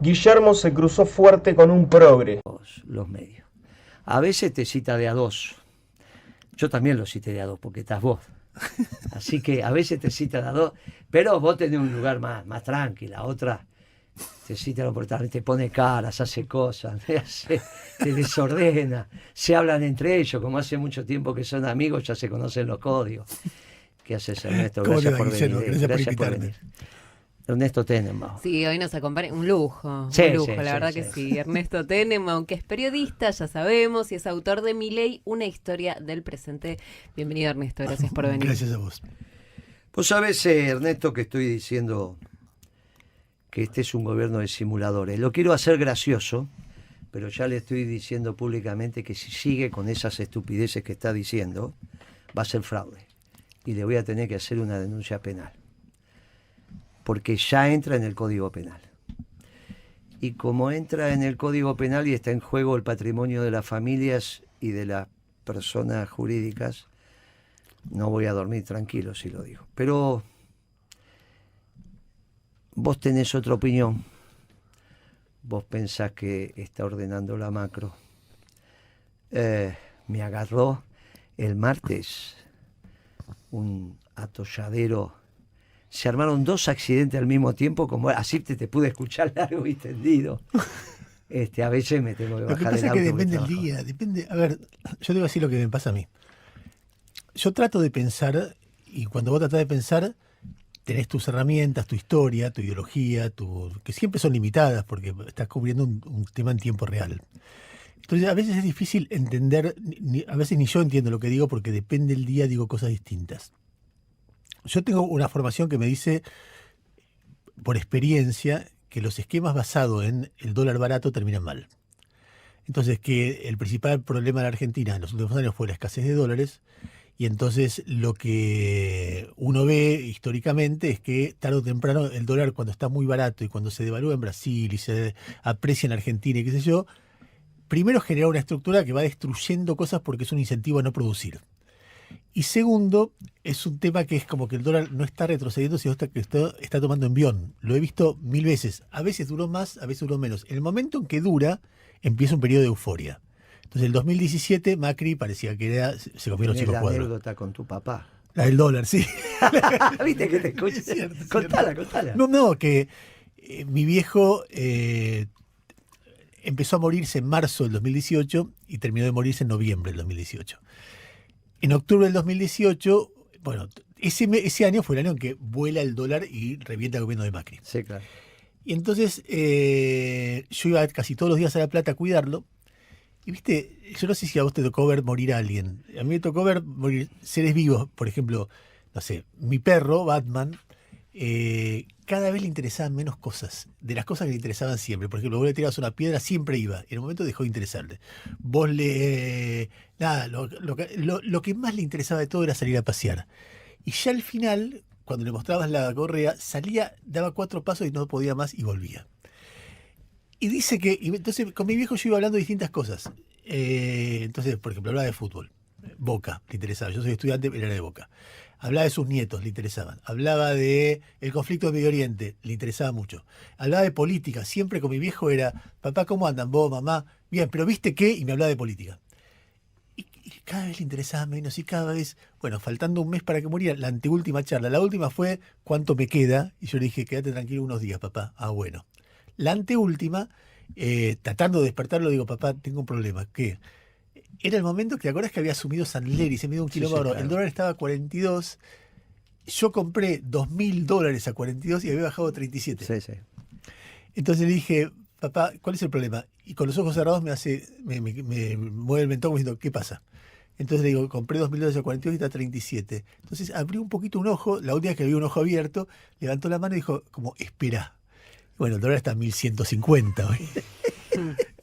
Guillermo se cruzó fuerte con un progre. Los medios. A veces te cita de a dos. Yo también lo cité de a dos porque estás vos. Así que a veces te cita de a dos, pero vos tenés un lugar más tranquilo. La otra te cita lo portal, te pone caras, hace cosas, te desordena. Se hablan entre ellos, como hace mucho tiempo que son amigos, ya se conocen los códigos. ¿Qué haces, Ernesto? Gracias por venir. Gracias por venir. Ernesto Tenenbaum. Sí, hoy nos acompaña un lujo, Sí, un lujo, sí, la sí, verdad sí. que sí. Ernesto Tenenbaum, que es periodista, ya sabemos, y es autor de Mi Ley, una historia del presente. Bienvenido, Ernesto, gracias por venir. Gracias a vos. Vos sabés, Ernesto, que estoy diciendo que este es un gobierno de simuladores. Lo quiero hacer gracioso, pero ya le estoy diciendo públicamente que si sigue con esas estupideces que está diciendo, va a ser fraude. Y le voy a tener que hacer una denuncia penal. Porque ya entra en el Código Penal. Y como entra en el Código Penal y está en juego el patrimonio de las familias y de las personas jurídicas, no voy a dormir tranquilo si lo digo. Pero vos tenés otra opinión. Vos pensás que está ordenando la macro. Me agarró el martes un atolladero. Se armaron dos accidentes al mismo tiempo, como así te pude escuchar largo y tendido. A veces me tengo que Lo que bajar pasa del es auto. que depende del trabajo. día, depende. A ver, yo te voy a decir lo que me pasa a mí. Yo trato de pensar, y cuando vos tratás de pensar, tenés tus herramientas, tu historia, tu ideología, que siempre son limitadas porque estás cubriendo un tema en tiempo real. Entonces, a veces es difícil entender, a veces ni yo entiendo lo que digo porque depende del día, digo cosas distintas. Yo tengo una formación que me dice, por experiencia, que los esquemas basados en el dólar barato terminan mal. Entonces, que el principal problema de la Argentina en los últimos años fue la escasez de dólares, y entonces lo que uno ve históricamente es que tarde o temprano el dólar, cuando está muy barato y cuando se devalúa en Brasil y se aprecia en Argentina y qué sé yo, primero genera una estructura que va destruyendo cosas porque es un incentivo a no producir. Y segundo, es un tema que es como que el dólar no está retrocediendo, sino que está tomando envión. Lo he visto 1000 veces. A veces duró más, a veces duró menos. En el momento en que dura, empieza un periodo de euforia. Entonces, el 2017, Macri parecía que se comió los Tenés chicos la cuadros. anécdota con tu papá. La del dólar, sí. ¿Viste que te escuché? Es cierto, es Contala, cierto. contala. No, que mi viejo empezó a morirse en marzo del 2018 y terminó de morirse en noviembre del 2018. En octubre del 2018, bueno, ese año fue el año en que vuela el dólar y revienta el gobierno de Macri. Sí, claro. Y entonces yo iba casi todos los días a La Plata a cuidarlo. Y viste, yo no sé si a vos te tocó ver morir a alguien. A mí me tocó ver morir seres vivos. Por ejemplo, no sé, mi perro, Batman, cada vez le interesaban menos cosas. De las cosas que le interesaban siempre. Por ejemplo, vos le tirabas una piedra, siempre iba. En el momento dejó de interesarle. Vos nada, lo que más le interesaba de todo era salir a pasear. Y ya al final, cuando le mostrabas la correa, salía, daba 4 pasos y no podía más y volvía. Y dice que, entonces con mi viejo yo iba hablando de distintas cosas. Entonces, por ejemplo, hablaba de fútbol. Boca, le interesaba. Yo soy estudiante, él era de Boca. Hablaba de sus nietos, le interesaban. Hablaba de el conflicto de Medio Oriente, le interesaba mucho. Hablaba de política. Siempre con mi viejo era, papá, ¿cómo andan vos, mamá? Bien, pero ¿viste qué? Y me hablaba de política. Y cada vez le interesaba menos y cada vez, bueno, faltando un mes para que muriera, la anteúltima charla. La última fue, ¿cuánto me queda? Y yo le dije, quédate tranquilo unos días, papá. Ah, bueno. La anteúltima, tratando de despertarlo, digo, papá, tengo un problema. ¿Qué? Era el momento que te acuerdas que había asumido Sanleri, se me dio un Sí, kilómetro. claro. El dólar estaba a 42. Yo compré $2000 a 42 y había bajado a 37. Sí, sí. Entonces le dije, papá, ¿cuál es el problema? Y con los ojos cerrados me mueve el mentón diciendo, ¿qué pasa? Entonces le digo, compré $2000 a 42 y está a 37. Entonces abrió un poquito un ojo, la última vez que vi un ojo abierto, levantó la mano y dijo, como, espera. Bueno, el dólar está a 1150 hoy.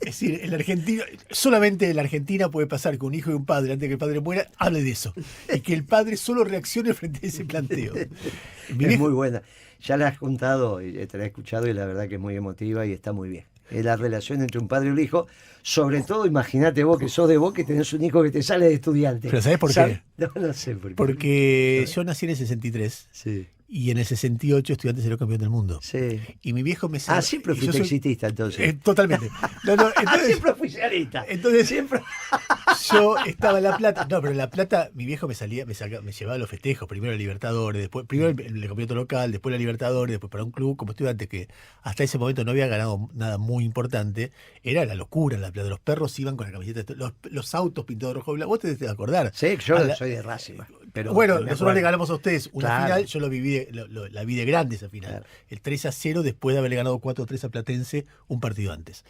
Es decir, en la Argentina, solamente en la Argentina puede pasar que un hijo y un padre, antes de que el padre muera, hable de eso. Y que el padre solo reaccione frente a ese planteo. Es muy buena. Ya la has contado y te la he escuchado y la verdad que es muy emotiva y está muy bien. Es la relación entre un padre y un hijo. Sobre todo, imagínate vos que sos de vos que tenés un hijo que te sale de estudiante. Pero ¿sabés por qué? No sé por qué. Porque yo nací en el 63. Sí. y en el 68 Estudiantes salió campeón del mundo. Sí. Y mi viejo me Siempre y yo fuiste soy- exitista, entonces. Totalmente. Entonces, Siempre fui realista. entonces Siempre. yo estaba en La Plata. No, pero en La Plata mi viejo me llevaba a los festejos. Primero la Libertadores, después, primero el campeonato local, después la Libertadores, después para un club como estudiante que hasta ese momento no había ganado nada muy importante. Era la locura en La Plata. Los perros iban con la camiseta, los autos pintados de rojo y blanco. Vos te debes de acordar. Sí, yo A la- soy de Racing. Pero bueno, me nosotros acuerdo. le ganamos a ustedes una Claro. final, yo la vi de grande esa final. Claro. El 3-0 después de haberle ganado 4-3 a Platense un partido antes.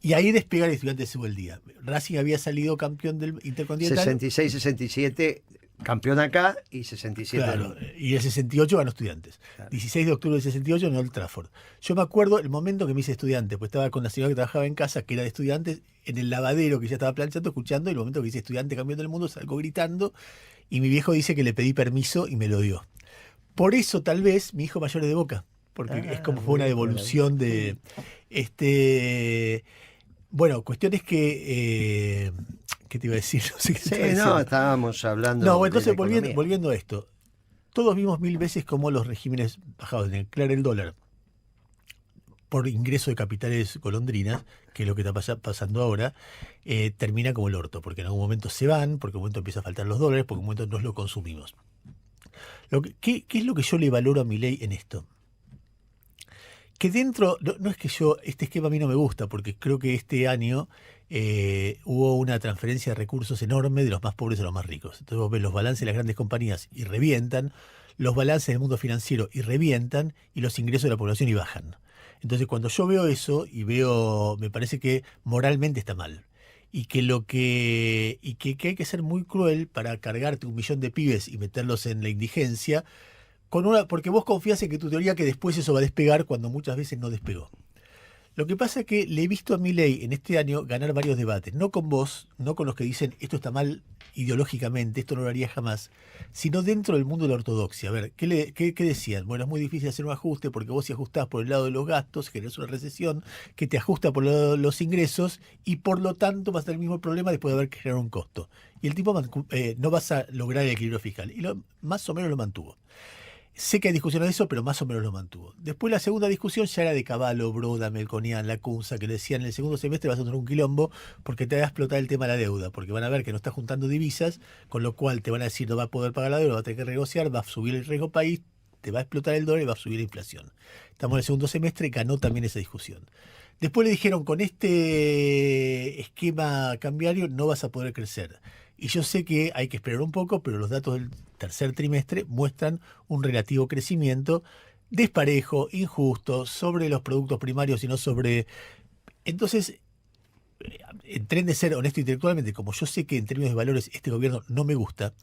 Y ahí despega el Estudiantes sube el día. Racing había salido campeón del Intercontinental. 66-67, campeón acá, y 67. Claro, y el 68 ganó Estudiantes. Claro. 16 de octubre del 68 en Old Trafford. Yo me acuerdo el momento que me hice estudiante, pues estaba con la señora que trabajaba en casa, que era de Estudiantes, en el lavadero que ya estaba planchando, escuchando, y el momento que hice estudiante campeón del mundo, salgo gritando, y mi viejo dice que le pedí permiso y me lo dio. Por eso tal vez mi hijo mayor es de Boca, porque es como fue una devolución de... Bueno, cuestión es que... ¿qué te iba a decir? No sé qué te Sí, iba a decir. no, estábamos hablando. No, de la entonces economía. volviendo a esto. Todos vimos 1000 veces cómo los regímenes bajados en claro el dólar por ingreso de capitales golondrinas, que es lo que está pasando ahora, termina como el orto, porque en algún momento se van, porque en algún momento empieza a faltar los dólares, porque en algún momento no lo consumimos. ¿Qué es lo que yo le valoro a Milei en esto? Que dentro, no es que este esquema a mí no me gusta, porque creo que este año hubo una transferencia de recursos enorme de los más pobres a los más ricos. Entonces vos ves los balances de las grandes compañías y revientan, los balances del mundo financiero y revientan, y los ingresos de la población y bajan. Entonces cuando yo veo eso y me parece que moralmente está mal. Y que hay que ser muy cruel para cargarte 1 millón de pibes y meterlos en la indigencia, porque vos confías en que tu teoría que después eso va a despegar cuando muchas veces no despegó. Lo que pasa es que le he visto a Milei en este año ganar varios debates, no con vos, no con los que dicen esto está mal ideológicamente, esto no lo haría jamás, sino dentro del mundo de la ortodoxia. A ver, ¿qué decían? Bueno, es muy difícil hacer un ajuste porque vos si ajustás por el lado de los gastos, generás una recesión que te ajusta por el lado de los ingresos y por lo tanto vas a tener el mismo problema después de haber generado un costo. Y el tipo no vas a lograr el equilibrio fiscal. Y más o menos lo mantuvo. Sé que hay discusiones de eso, pero más o menos lo mantuvo. Después la segunda discusión ya era de Cavallo, Broda, Melconian, Lacunza, que le decían en el segundo semestre vas a tener un quilombo porque te va a explotar el tema de la deuda, porque van a ver que no estás juntando divisas, con lo cual te van a decir no va a poder pagar la deuda, va a tener que renegociar, va a subir el riesgo país, te va a explotar el dólar y va a subir la inflación. Estamos en el segundo semestre, ganó también esa discusión. Después le dijeron, con este esquema cambiario no vas a poder crecer. Y yo sé que hay que esperar un poco, pero los datos del tercer trimestre muestran un relativo crecimiento desparejo, injusto, sobre los productos primarios y no sobre... Entonces, en tren de ser honesto intelectualmente, como yo sé que en términos de valores este gobierno no me gusta,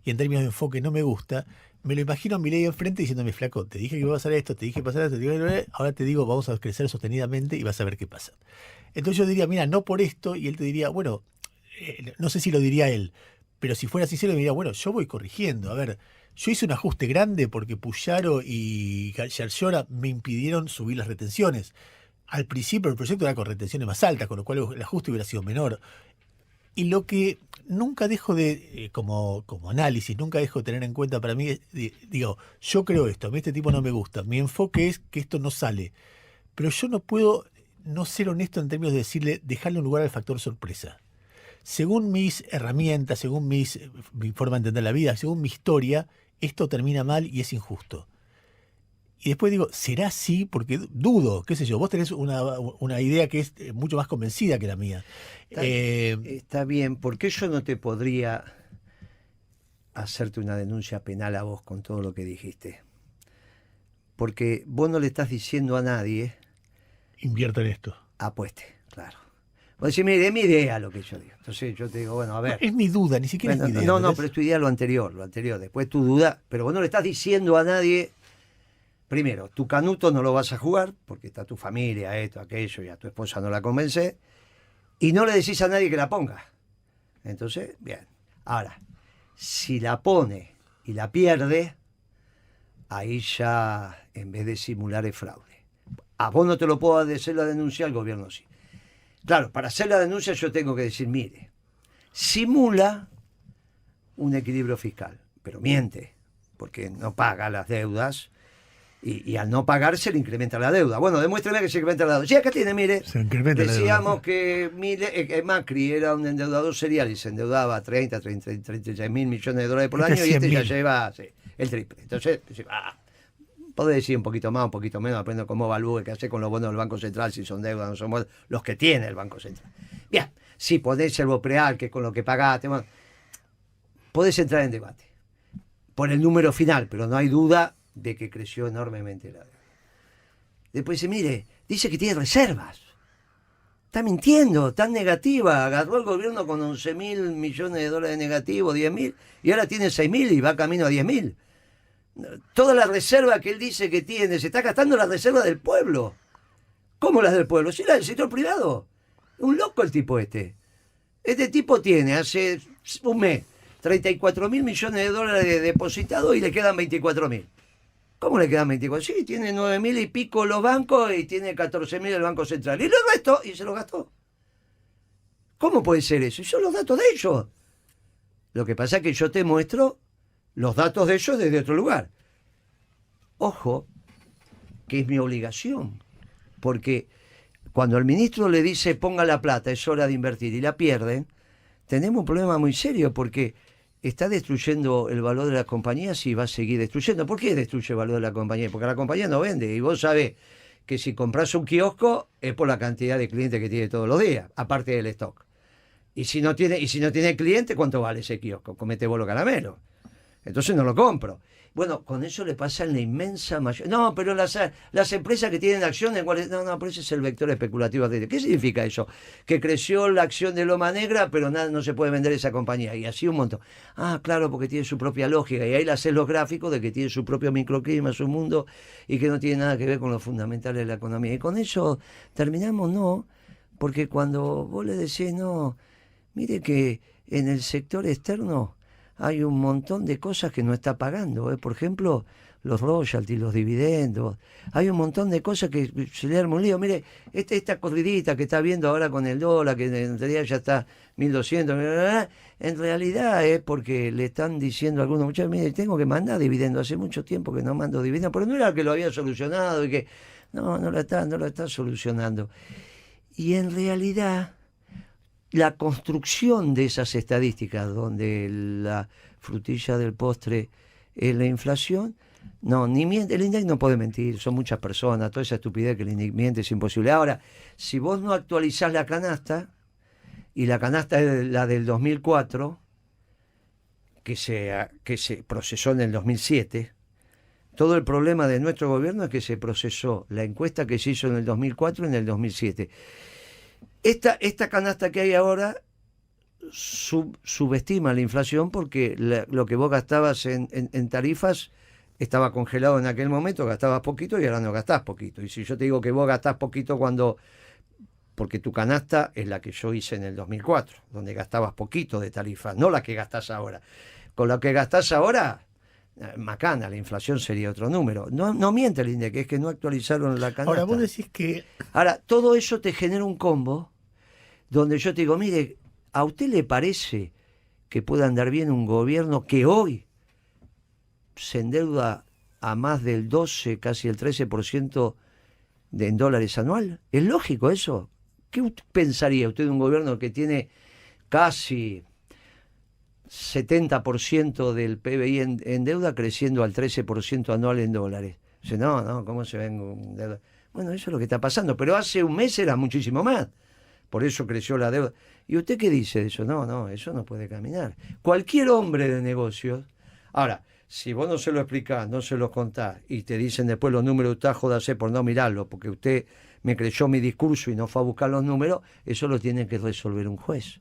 y en términos de enfoque no me gusta, me lo imagino a Milei enfrente diciéndome, flaco, te dije que iba a pasar esto, te dije que iba a pasar esto, ahora te digo, vamos a crecer sostenidamente y vas a ver qué pasa. Entonces yo diría, mira, no por esto, y él te diría, bueno... no sé si lo diría él, pero si fuera sincero me diría, bueno, yo voy corrigiendo. A ver, yo hice un ajuste grande porque Puyaro y Yarlora me impidieron subir las retenciones. Al principio el proyecto era con retenciones más altas, con lo cual el ajuste hubiera sido menor. Y lo que nunca dejo de, como análisis, nunca dejo de tener en cuenta para mí, digo, yo creo esto, a mí este tipo no me gusta, mi enfoque es que esto no sale, pero yo no puedo no ser honesto en términos de dejarle un lugar al factor sorpresa. Según mis herramientas, según mi forma de entender la vida, según mi historia, esto termina mal y es injusto. Y después digo, ¿será así? Porque dudo, qué sé yo, vos tenés una idea que es mucho más convencida que la mía. Está bien, ¿por qué yo no te podría hacerte una denuncia penal a vos con todo lo que dijiste? Porque vos no le estás diciendo a nadie... Invierta en esto. Apueste, claro. Vos decís, mire, es mi idea lo que yo digo. Entonces yo te digo, bueno, a ver. No, es mi duda, ni siquiera Bueno, es mi idea. no, pero es tu idea lo anterior. Después tu duda, pero vos no le estás diciendo a nadie, primero, tu canuto no lo vas a jugar, porque está tu familia, esto, aquello, y a tu esposa no la convence, y no le decís a nadie que la ponga. Entonces, bien. Ahora, si la pone y la pierde, ahí ya, en vez de simular, es fraude. A vos no te lo puedo hacer la denuncia, al gobierno sí. Claro, para hacer la denuncia yo tengo que decir, mire, simula un equilibrio fiscal, pero miente, porque no paga las deudas Y al no pagar se le incrementa la deuda. Bueno, demuéstrame que se incrementa la deuda. Sí, acá tiene, mire. Se incrementa la deuda. Decíamos que Macri era un endeudador serial y se endeudaba 36 mil millones de dólares por año y este ya lleva el triple. Entonces, podés decir un poquito más, un poquito menos, depende cómo evalúe, qué hace con los bonos del Banco Central, si son deudas o no son bonos, los que tiene el Banco Central. Bien, si ponés el Bopreal, que es con lo que pagaste, bueno, podés entrar en debate por el número final, pero no hay duda de que creció enormemente la deuda. Después dice, mire, dice que tiene reservas. Está mintiendo, tan negativa. Agarró el gobierno con 11 mil millones de dólares negativos, 10 mil, y ahora tiene 6 mil y va camino a 10 mil. Toda la reserva que él dice que tiene, se está gastando la reserva del pueblo. ¿Cómo las del pueblo? Sí, la del sector privado. Un loco el tipo este. Este tipo tiene hace un mes 34 mil millones de dólares depositados y le quedan 24 mil. ¿Cómo le quedan 24? Sí, tiene 9 mil y pico los bancos y tiene 14 mil el Banco Central. Y lo resto, y se lo gastó. ¿Cómo puede ser eso? Y son los datos de ellos. Lo que pasa es que yo te muestro los datos de ellos desde otro lugar. Ojo, que es mi obligación. Porque cuando el ministro le dice ponga la plata, es hora de invertir, y la pierden, tenemos un problema muy serio porque está destruyendo el valor de las compañías y va a seguir destruyendo. ¿Por qué destruye el valor de la compañía? Porque la compañía no vende. Y vos sabés que si compras un kiosco es por la cantidad de clientes que tiene todos los días, aparte del stock. Y si no tiene cliente, ¿cuánto vale ese kiosco? Comete vos los caramelos. Entonces no lo compro. Bueno, con eso le pasa en la inmensa mayoría. No, pero las empresas que tienen acciones, no, pero ese es el vector especulativo. ¿Qué significa eso? Que creció la acción de Loma Negra, pero nada, no se puede vender esa compañía. Y así un montón. Ah, claro, porque tiene su propia lógica. Y ahí le haces los gráficos de que tiene su propio microclima, su mundo, y que no tiene nada que ver con lo fundamental de la economía. Y con eso terminamos, no, porque cuando vos le decís, no, mire que en el sector externo hay un montón de cosas que no está pagando, Por ejemplo, los royalties, los dividendos. Hay un montón de cosas que se le arma un lío. Mire, esta corridita que está viendo ahora con el dólar, que en realidad ya está 1.200, en realidad es porque le están diciendo a algunos muchachos, mire, tengo que mandar dividendos. Hace mucho tiempo que no mando dividendos, pero no era que lo había solucionado y que no lo está solucionando. Y en realidad la construcción de esas estadísticas, donde la frutilla del postre es la inflación, no, ni miente, el INDEC no puede mentir, son muchas personas, toda esa estupidez que el INDEC miente es imposible. Ahora, si vos no actualizás la canasta, y la canasta es la del 2004, que se procesó en el 2007, todo el problema de nuestro gobierno es que se procesó la encuesta que se hizo en el 2004 y en el 2007. Esta canasta que hay ahora subestima la inflación porque lo que vos gastabas en tarifas estaba congelado en aquel momento, gastabas poquito y ahora no gastás poquito. Y si yo te digo que vos gastás poquito porque tu canasta es la que yo hice en el 2004, donde gastabas poquito de tarifas, no la que gastás ahora. Con lo que gastás ahora, macana, la inflación sería otro número. No miente el INDEC, es que no actualizaron la canasta. Ahora vos decís que... Ahora, todo eso te genera un combo donde yo te digo, mire, ¿a usted le parece que pueda andar bien un gobierno que hoy se endeuda a más del 12, casi el 13% en dólares anual? ¿Es lógico eso? ¿Qué pensaría usted de un gobierno que tiene casi 70% del PBI en deuda creciendo al 13% anual en dólares? Dice, no, ¿cómo se ven en deuda? Bueno, eso es lo que está pasando, pero hace un mes era muchísimo más. Por eso creció la deuda. ¿Y usted qué dice de eso? No, eso no puede caminar. Cualquier hombre de negocios... Ahora, si vos no se lo explicás, no se lo contás, y te dicen después los números, usted jódase por no mirarlo, porque usted me creyó mi discurso y no fue a buscar los números, eso lo tiene que resolver un juez.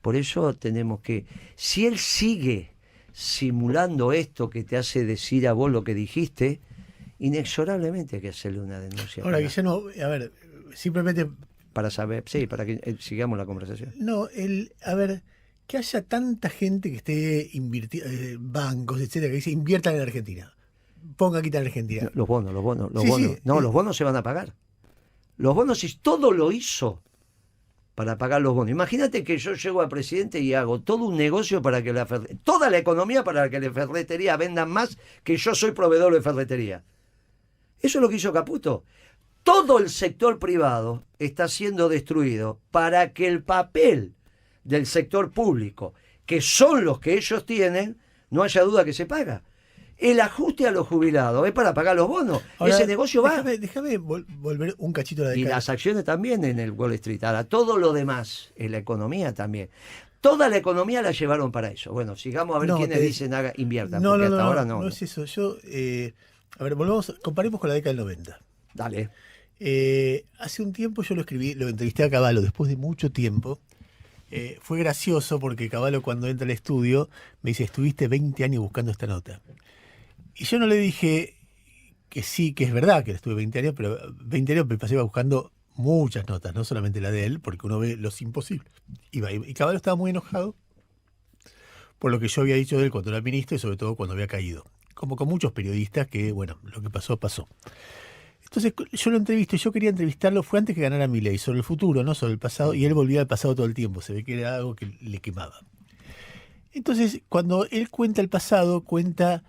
Por eso tenemos que... Si él sigue simulando esto que te hace decir a vos lo que dijiste, inexorablemente hay que hacerle una denuncia. Ahora, Guillermo, a ver, simplemente... Para saber, sí, para que sigamos la conversación. No, a ver, que haya tanta gente que esté invirtiendo, bancos, etcétera, que dice inviertan en Argentina. Ponga quita en Argentina. Los bonos. Sí, bonos. sí, no, los bonos se van a pagar. Los bonos, si todo lo hizo para pagar los bonos. Imagínate que yo llego a presidente y hago todo un negocio para que toda la economía para que la ferretería vendan más, que yo soy proveedor de ferretería. Eso es lo que hizo Caputo. Todo el sector privado está siendo destruido para que el papel del sector público, que son los que ellos tienen, no haya duda que se paga. El ajuste a los jubilados es para pagar los bonos. Ahora, ese negocio va. Déjame volver un cachito a la Y década. las acciones también en el Wall Street. Ahora, todo lo demás, en la economía también. Toda la economía la llevaron para eso. Bueno, sigamos a ver quiénes dicen inviertan, porque hasta ahora no. No es eso. A ver, comparemos con la década del 90. Dale. Hace un tiempo yo lo entrevisté a Cavallo después de mucho tiempo. Fue gracioso porque Cavallo, cuando entra al estudio, me dice: estuviste 20 años buscando esta nota. Y yo no le dije que sí, que es verdad que estuve 20 años, pero 20 años me pasé buscando muchas notas, no solamente la de él, porque uno ve los imposibles. Y Cavallo estaba muy enojado por lo que yo había dicho de él cuando era ministro y sobre todo cuando había caído. Como con muchos periodistas que, bueno, lo que pasó, pasó. Entonces yo lo entrevisto y yo quería entrevistarlo, fue antes que ganara Milei, sobre el futuro, no sobre el pasado, y él volvía al pasado todo el tiempo, se ve que era algo que le quemaba. Entonces, cuando él cuenta el pasado, cuenta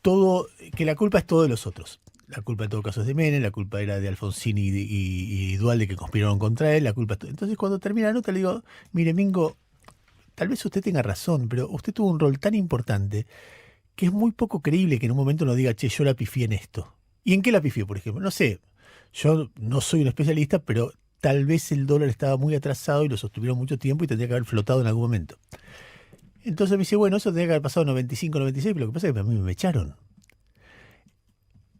todo, que la culpa es todo de los otros. La culpa en todo caso es de Menem, la culpa era de Alfonsín y Duhalde, que conspiraron contra él, la culpa es todo. Entonces cuando termina la nota le digo: mire, Mingo, tal vez usted tenga razón, pero usted tuvo un rol tan importante que es muy poco creíble que en un momento nos diga: che, yo la pifié en esto. ¿Y en qué la pifié, por ejemplo? No sé, yo no soy un especialista, pero tal vez el dólar estaba muy atrasado y lo sostuvieron mucho tiempo y tendría que haber flotado en algún momento. Entonces me dice: bueno, eso tendría que haber pasado en 95, 96, pero lo que pasa es que a mí me echaron.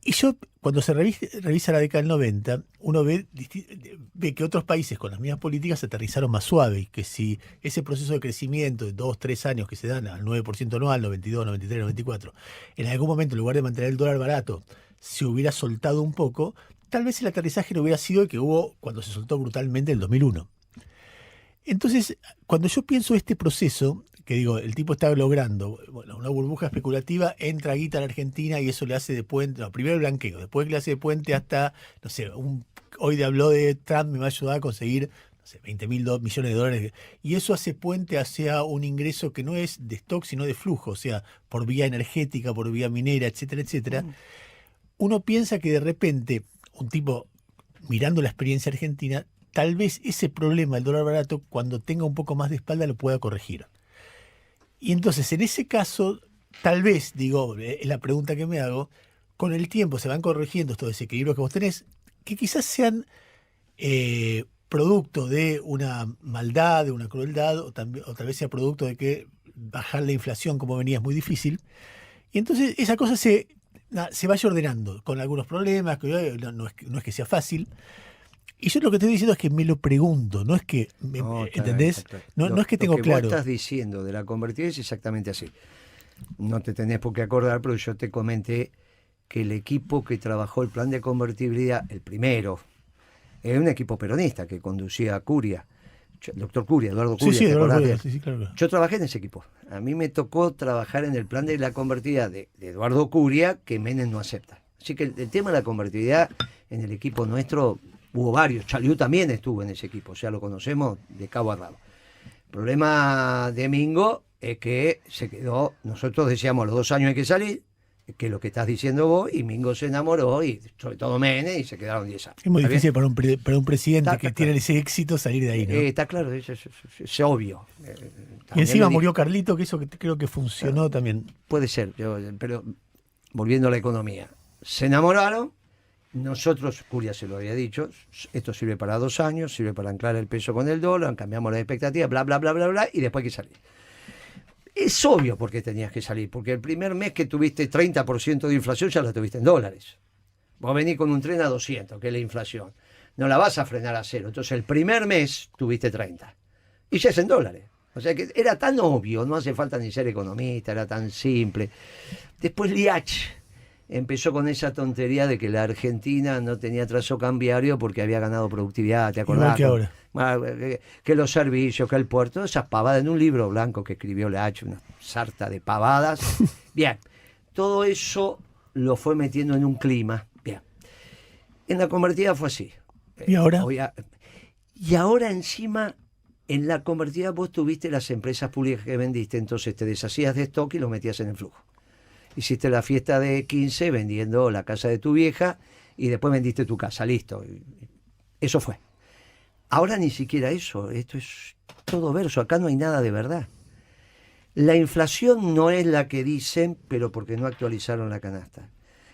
Y yo, cuando se revisa la década del 90, uno ve que otros países con las mismas políticas se aterrizaron más suave, y que si ese proceso de crecimiento de 2, 3 años que se dan al 9% anual, 92, 93, 94, en algún momento, en lugar de mantener el dólar barato, se hubiera soltado un poco, tal vez el aterrizaje no hubiera sido el que hubo cuando se soltó brutalmente en el 2001. Entonces, cuando yo pienso este proceso, que digo, el tipo está logrando, bueno, una burbuja especulativa, entra guita a la Argentina y eso le hace de puente, no, primero el blanqueo, después le hace de puente hasta, no sé, hoy habló de Trump, me va a ayudar a conseguir, no sé, 20.000 millones de dólares, y eso hace puente hacia un ingreso que no es de stock, sino de flujo, o sea, por vía energética, por vía minera, etcétera, etcétera. Uno piensa que de repente, un tipo mirando la experiencia argentina, tal vez ese problema del dólar barato, cuando tenga un poco más de espalda, lo pueda corregir. Y entonces, en ese caso, tal vez, digo, es la pregunta que me hago, con el tiempo se van corrigiendo estos desequilibrios que vos tenés, que quizás sean producto de una maldad, de una crueldad, o tal vez sea producto de que bajar la inflación como venía es muy difícil. Y entonces esa cosa se vaya ordenando, con algunos problemas, que no es que sea fácil. Y yo lo que estoy diciendo es que me lo pregunto, no es que, ¿entendés? No es que tengo claro. Lo que vos estás diciendo de la convertida es exactamente así. No te tenés por qué acordar, pero yo te comenté que el equipo que trabajó el plan de convertibilidad, el primero, era un equipo peronista que conducía a Curia, el doctor Curia, Eduardo Curia. Sí, Eduardo Curia, sí, claro. Yo trabajé en ese equipo. A mí me tocó trabajar en el plan de la convertibilidad de Eduardo Curia, que Menem no acepta. Así que el tema de la convertibilidad en el equipo nuestro... Hubo varios, Chaliú también estuvo en ese equipo, o sea, lo conocemos de cabo a rabo. El problema de Mingo es que se quedó, nosotros decíamos a los 2 años hay que salir, que es lo que estás diciendo vos, y Mingo se enamoró, y sobre todo Menem, y se quedaron 10 años. Es muy difícil para un presidente que tiene ese éxito salir de ahí, ¿no? Está claro, es obvio. Y encima murió Carlito, que eso que creo que funcionó también. Puede ser, pero volviendo a la economía, se enamoraron. Nosotros, Curia se lo había dicho, esto sirve para 2 años, sirve para anclar el peso con el dólar, cambiamos las expectativas, bla, bla, bla, bla, bla, y después hay que salir. Es obvio por qué tenías que salir, porque el primer mes que tuviste 30% de inflación ya la tuviste en dólares. Vos venís con un tren a 200, que es la inflación. No la vas a frenar a 0. Entonces el primer mes tuviste 30. Y ya es en dólares. O sea que era tan obvio, no hace falta ni ser economista, era tan simple. Después Liach empezó con esa tontería de que la Argentina no tenía trazo cambiario porque había ganado productividad, ¿te acordás? Igual que ahora. Que los servicios, que el puerto, esas pavadas en un libro blanco que escribió Leach, una sarta de pavadas. Bien, todo eso lo fue metiendo en un clima. Bien. En la convertida fue así. ¿Y ahora? Y ahora encima, en la convertida vos tuviste las empresas públicas que vendiste, entonces te deshacías de stock y lo metías en el flujo. Hiciste la fiesta de 15 vendiendo la casa de tu vieja y después vendiste tu casa, listo. Eso fue. Ahora ni siquiera eso, esto es todo verso, acá no hay nada de verdad. La inflación no es la que dicen, pero porque no actualizaron la canasta.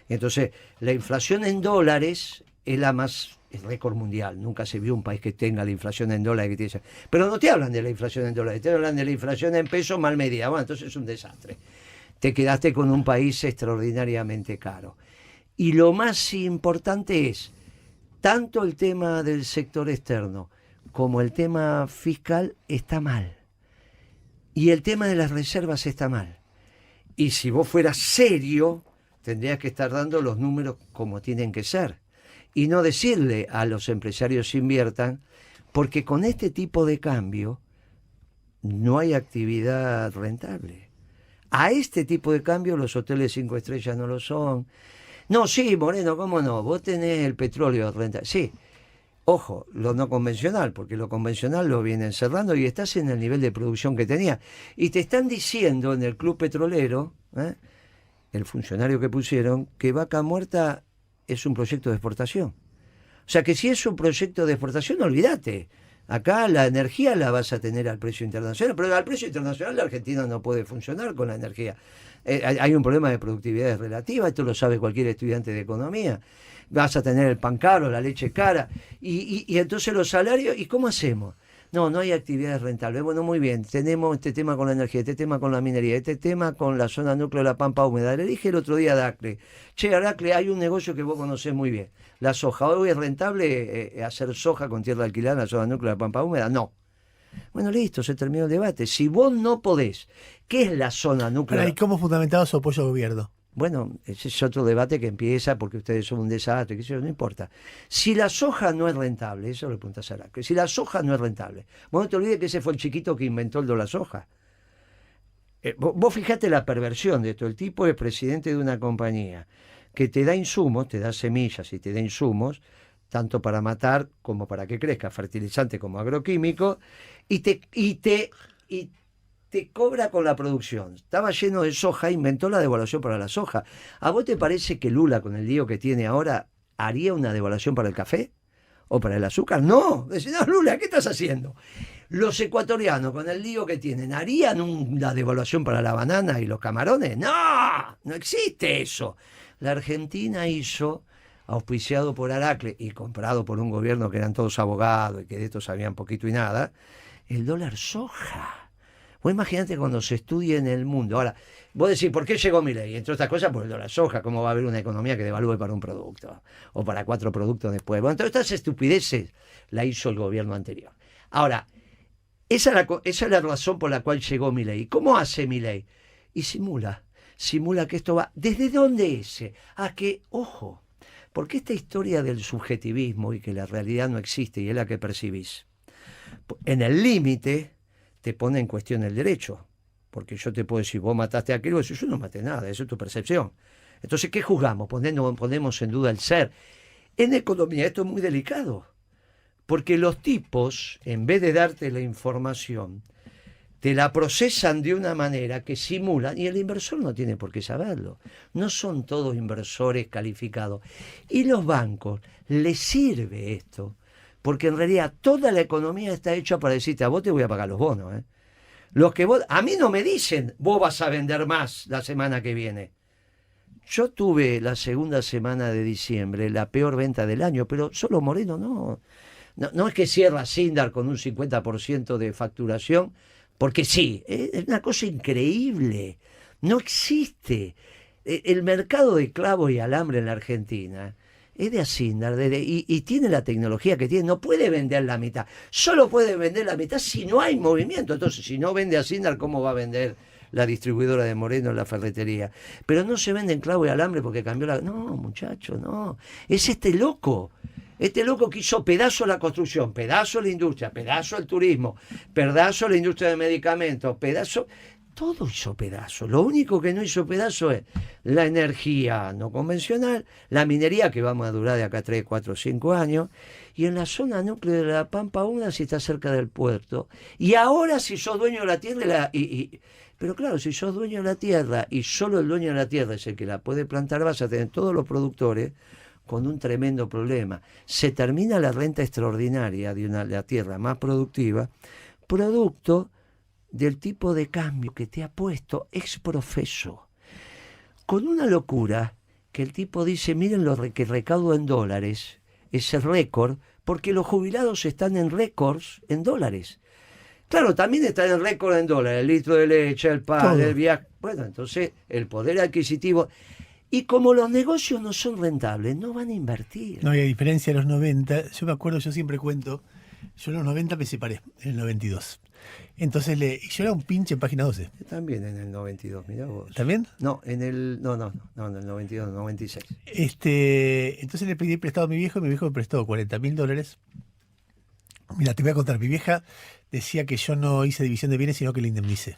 Entonces, la inflación en dólares es la más, es récord mundial. Nunca se vio un país que tenga la inflación en dólares. Pero no te hablan de la inflación en dólares, te hablan de la inflación en pesos mal medida. Bueno, entonces es un desastre. Te quedaste con un país extraordinariamente caro. Y lo más importante es, tanto el tema del sector externo como el tema fiscal está mal. Y el tema de las reservas está mal. Y si vos fueras serio, tendrías que estar dando los números como tienen que ser. Y no decirle a los empresarios inviertan, porque con este tipo de cambio no hay actividad rentable. A este tipo de cambio los hoteles 5 estrellas no lo son. No, sí, Moreno, ¿cómo no? Vos tenés el petróleo rentable. Sí, ojo, lo no convencional, porque lo convencional lo vienen cerrando y estás en el nivel de producción que tenía. Y te están diciendo en el club petrolero, el funcionario que pusieron, que Vaca Muerta es un proyecto de exportación. O sea que si es un proyecto de exportación, olvídate. Acá la energía la vas a tener al precio internacional, pero al precio internacional la Argentina no puede funcionar con la energía. Hay un problema de productividad relativa, esto lo sabe cualquier estudiante de economía. Vas a tener el pan caro, la leche cara, y entonces los salarios, ¿y cómo hacemos? No hay actividades rentables. Bueno, muy bien, tenemos este tema con la energía, este tema con la minería, este tema con la zona núcleo de la Pampa Húmeda. Le dije el otro día a Dacle, che, Dacle, hay un negocio que vos conocés muy bien, la soja. ¿Hoy es rentable hacer soja con tierra alquilada en la zona núcleo de la Pampa Húmeda? No. Bueno, listo, se terminó el debate. Si vos no podés, ¿qué es la zona núcleo? ¿Y cómo fundamentado su apoyo al gobierno? Bueno, ese es otro debate que empieza porque ustedes son un desastre, que eso no importa. Si la soja no es rentable, eso le preguntas a Araque, si la soja no es rentable, vos no te olvides que ese fue el chiquito que inventó el dólar soja. Vos fijate la perversión de esto. El tipo es presidente de una compañía que te da insumos, te da semillas y te da insumos, tanto para matar como para que crezca, fertilizante como agroquímico, y te cobra con la producción. Estaba lleno de soja, inventó la devaluación para la soja. ¿A vos te parece que Lula, con el lío que tiene ahora, haría una devaluación para el café? ¿O para el azúcar? No. Dice, no, Lula, ¿qué estás haciendo? Los ecuatorianos, con el lío que tienen, ¿harían una devaluación para la banana y los camarones? No, no existe eso. La Argentina hizo, auspiciado por Aracle y comprado por un gobierno que eran todos abogados y que de esto sabían poquito y nada, el dólar soja. Vos imaginate cuando se estudie en el mundo. Ahora, vos decís, ¿por qué llegó Milei? Entre otras cosas, por el dólar soja. ¿Cómo va a haber una economía que devalúe para un producto? O para 4 productos después. Bueno, todas estas estupideces la hizo el gobierno anterior. Ahora, esa es la razón por la cual llegó Milei. ¿Cómo hace Milei? Y simula que esto va. ¿Desde dónde es? A que, ojo, porque esta historia del subjetivismo y que la realidad no existe y es la que percibís, en el límite te pone en cuestión el derecho, porque yo te puedo decir, vos mataste a aquel, vos decís, yo no maté nada, eso es tu percepción. Entonces, ¿qué juzgamos? Ponemos en duda el ser. En economía esto es muy delicado, porque los tipos, en vez de darte la información, te la procesan de una manera que simulan, y el inversor no tiene por qué saberlo. No son todos inversores calificados. Y los bancos les sirve esto, porque en realidad toda la economía está hecha para decirte, a vos te voy a pagar los bonos. Los que a mí no me dicen, vos vas a vender más la semana que viene. Yo tuve la segunda semana de diciembre la peor venta del año, pero solo Moreno no es que cierra Sindar con un 50% de facturación, porque sí, es una cosa increíble. No existe. El mercado de clavos y alambre en la Argentina es de Asindar y tiene la tecnología que tiene. No puede vender la mitad. Solo puede vender la mitad si no hay movimiento. Entonces, si no vende Asindar, ¿cómo va a vender la distribuidora de Moreno en la ferretería? Pero no se vende en clavo y alambre porque cambió la... No, muchacho, no. Es este loco. Este loco que hizo pedazo la construcción, pedazo la industria, pedazo el turismo, pedazo la industria de medicamentos, pedazo... Todo hizo pedazo. Lo único que no hizo pedazo es la energía no convencional, la minería que vamos a durar de acá 3, 4, 5 años, y en la zona núcleo de la Pampa Húmeda si está cerca del puerto. Y ahora si sos dueño de la tierra, pero claro, si sos dueño de la tierra y solo el dueño de la tierra es el que la puede plantar, vas a tener todos los productores con un tremendo problema. Se termina la renta extraordinaria de la tierra más productiva, producto del tipo de cambio que te ha puesto ex profeso. Con una locura que el tipo dice, miren lo que recaudo en dólares, ese récord, porque los jubilados están en récords en dólares. Claro, también están en récord en dólares, el litro de leche, el pan, Todo. el viaje. Bueno, entonces el poder adquisitivo. Y como los negocios no son rentables, no van a invertir. No, y a diferencia de los 90, yo me acuerdo, yo siempre cuento, yo en los 90 me separé, en el 92. Entonces, yo era un pinche en página 12. También en el 92, mirá vos. ¿También? No, en el 92, 96. Entonces le pedí prestado a mi viejo y mi viejo me prestó $40.000. Mira, te voy a contar, mi vieja decía que yo no hice división de bienes, sino que le indemnicé.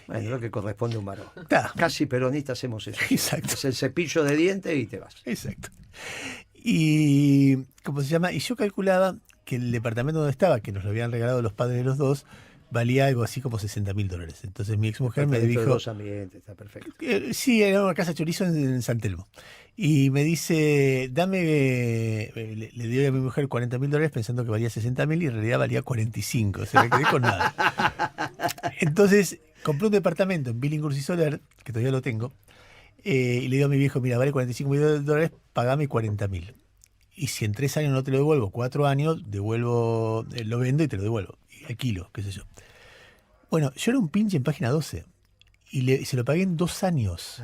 Bueno, lo que corresponde a un varón. Ta. Casi peronistas hacemos eso. Exacto. Es el cepillo de dientes y te vas. Exacto. Y, ¿cómo se llama? Y yo calculaba que el departamento donde estaba, que nos lo habían regalado los padres de los dos, valía algo así como $60.000. Entonces mi ex mujer me Dentro de dijo... dos ambientes, está perfecto. Sí, era una casa chorizo en San Telmo. Y me dice, le dio a mi mujer $40.000 pensando que valía 60.000 y en realidad valía 45. O sea, me quedé con nada. Entonces, compré un departamento en Billinghurst y Soler, que todavía lo tengo, y le digo a mi viejo, mira, vale $45.000, pagame 40.000. Y si en 3 años no te lo devuelvo, 4 años, devuelvo, lo vendo y te lo devuelvo. Y alquilo, qué sé yo. Bueno, yo era un pinche en página 12 y se lo pagué en 2 años.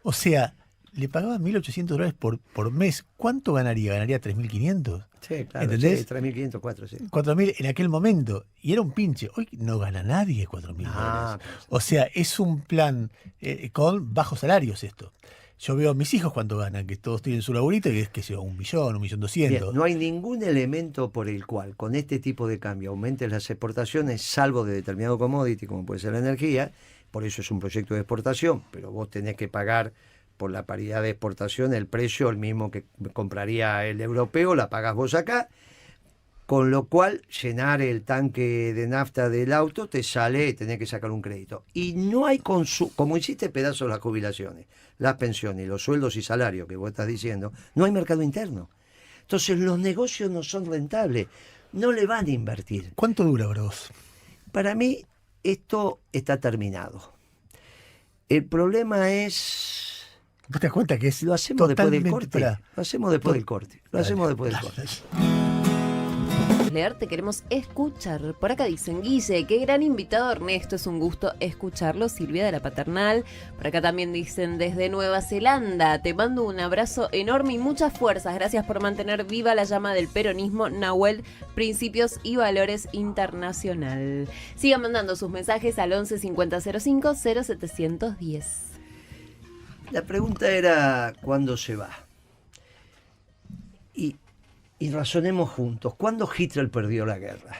O sea, le pagaba $1.800 por mes. ¿Cuánto ganaría? ¿Ganaría 3.500? Sí, claro. ¿Entendés? Sí, 3.500, 4, sí. 4.000 en aquel momento. Y era un pinche. Hoy no gana nadie $4.000. Ah, O sea, es un plan con bajos salarios esto. Yo veo a mis hijos cuánto ganan, que todos tienen su laburito y es que sea 1.000.000, 1.200.000. Bien, no hay ningún elemento por el cual con este tipo de cambio aumenten las exportaciones, salvo de determinado commodity, como puede ser la energía. Por eso es un proyecto de exportación, pero vos tenés que pagar por la paridad de exportación el precio, el mismo que compraría el europeo, la pagás vos acá. Con lo cual, llenar el tanque de nafta del auto te sale, tenés que sacar un crédito. Y no hay consumo, como hiciste pedazos las jubilaciones, las pensiones, los sueldos y salarios que vos estás diciendo, no hay mercado interno. Entonces los negocios no son rentables, no le van a invertir. ¿Cuánto dura, bros? Para mí, esto está terminado. El problema es... ¿Vos te das cuenta que es Lo hacemos después del totalmente corte. para- Lo hacemos después del corte. Lo hacemos después del corte. Leer, te queremos escuchar. Por acá dicen, Guille, qué gran invitado Ernesto, es un gusto escucharlo. Silvia de la Paternal. Por acá también dicen, desde Nueva Zelanda, te mando un abrazo enorme y muchas fuerzas. Gracias por mantener viva la llama del peronismo, Nahuel, principios y valores internacional. Sigan mandando sus mensajes al 11 50 05 0710. La pregunta era, ¿cuándo se va? Y razonemos juntos. ¿Cuándo Hitler perdió la guerra?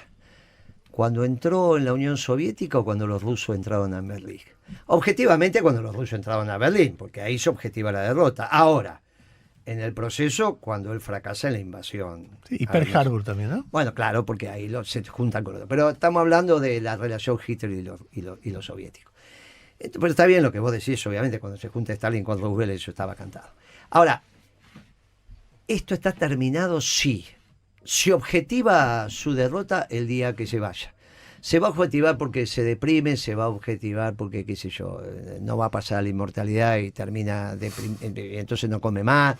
¿Cuando entró en la Unión Soviética o cuando los rusos entraron a Berlín? Objetivamente, cuando los rusos entraron a Berlín, porque ahí se objetiva la derrota. Ahora, en el proceso, cuando él fracasa en la invasión. Sí, y Pearl Harbor también, ¿no? Bueno, claro, porque ahí se juntan con los dos. Pero estamos hablando de la relación Hitler y los soviéticos. Pero está bien lo que vos decís, obviamente, cuando se junta Stalin con Roosevelt, eso estaba cantado. Ahora, ¿esto está terminado? Sí. Se objetiva su derrota el día que se vaya. Se va a objetivar porque se deprime, se va a objetivar porque, qué sé yo, no va a pasar la inmortalidad y termina entonces no come más.